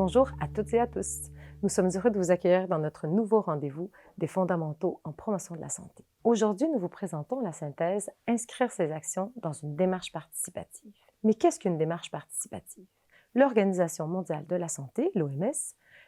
Bonjour à toutes et à tous. Nous sommes heureux de vous accueillir dans notre nouveau rendez-vous des fondamentaux en promotion de la santé. Aujourd'hui, nous vous présentons la synthèse « Inscrire ses actions dans une démarche participative ». Mais qu'est-ce qu'une démarche participative? L'Organisation mondiale de la santé, l'OMS,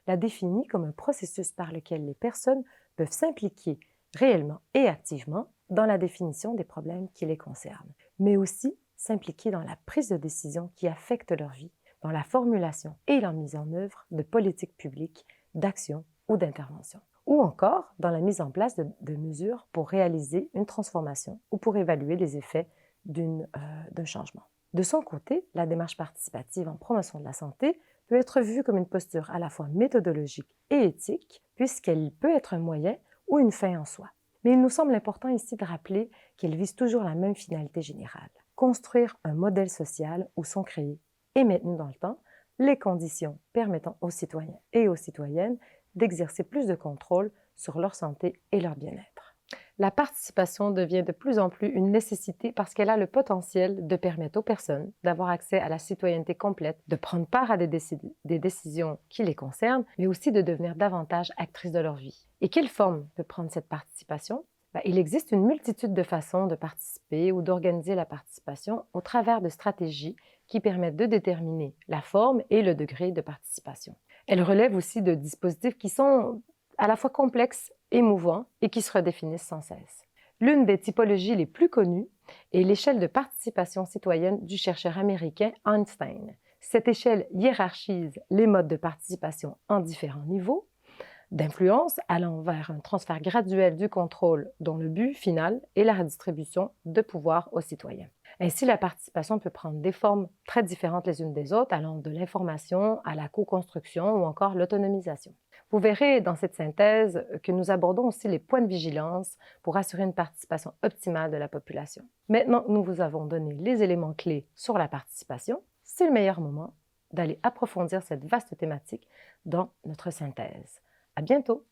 la définit comme un processus par lequel les personnes peuvent s'impliquer réellement et activement dans la définition des problèmes qui les concernent, mais aussi s'impliquer dans la prise de décision qui affecte leur vie, dans la formulation et la mise en œuvre de politiques publiques, d'actions ou d'interventions, ou encore dans la mise en place de mesures pour réaliser une transformation ou pour évaluer les effets d'un changement. De son côté, la démarche participative en promotion de la santé peut être vue comme une posture à la fois méthodologique et éthique, puisqu'elle peut être un moyen ou une fin en soi. Mais il nous semble important ici de rappeler qu'elle vise toujours la même finalité générale: construire un modèle social où sont créés et maintenus dans le temps les conditions permettant aux citoyens et aux citoyennes d'exercer plus de contrôle sur leur santé et leur bien-être. La participation devient de plus en plus une nécessité parce qu'elle a le potentiel de permettre aux personnes d'avoir accès à la citoyenneté complète, de prendre part à des décisions qui les concernent, mais aussi de devenir davantage actrices de leur vie. Et quelle forme peut prendre cette participation? Il existe une multitude de façons de participer ou d'organiser la participation au travers de stratégies qui permettent de déterminer la forme et le degré de participation. Elle relève aussi de dispositifs qui sont à la fois complexes, émouvants et qui se redéfinissent sans cesse. L'une des typologies les plus connues est l'échelle de participation citoyenne du chercheur américain Einstein. Cette échelle hiérarchise les modes de participation en différents niveaux d'influence allant vers un transfert graduel du contrôle dont le but final est la redistribution de pouvoir aux citoyens. Ainsi, la participation peut prendre des formes très différentes les unes des autres, allant de l'information à la co-construction ou encore l'autonomisation. Vous verrez dans cette synthèse que nous abordons aussi les points de vigilance pour assurer une participation optimale de la population. Maintenant que nous vous avons donné les éléments clés sur la participation, c'est le meilleur moment d'aller approfondir cette vaste thématique dans notre synthèse. À bientôt!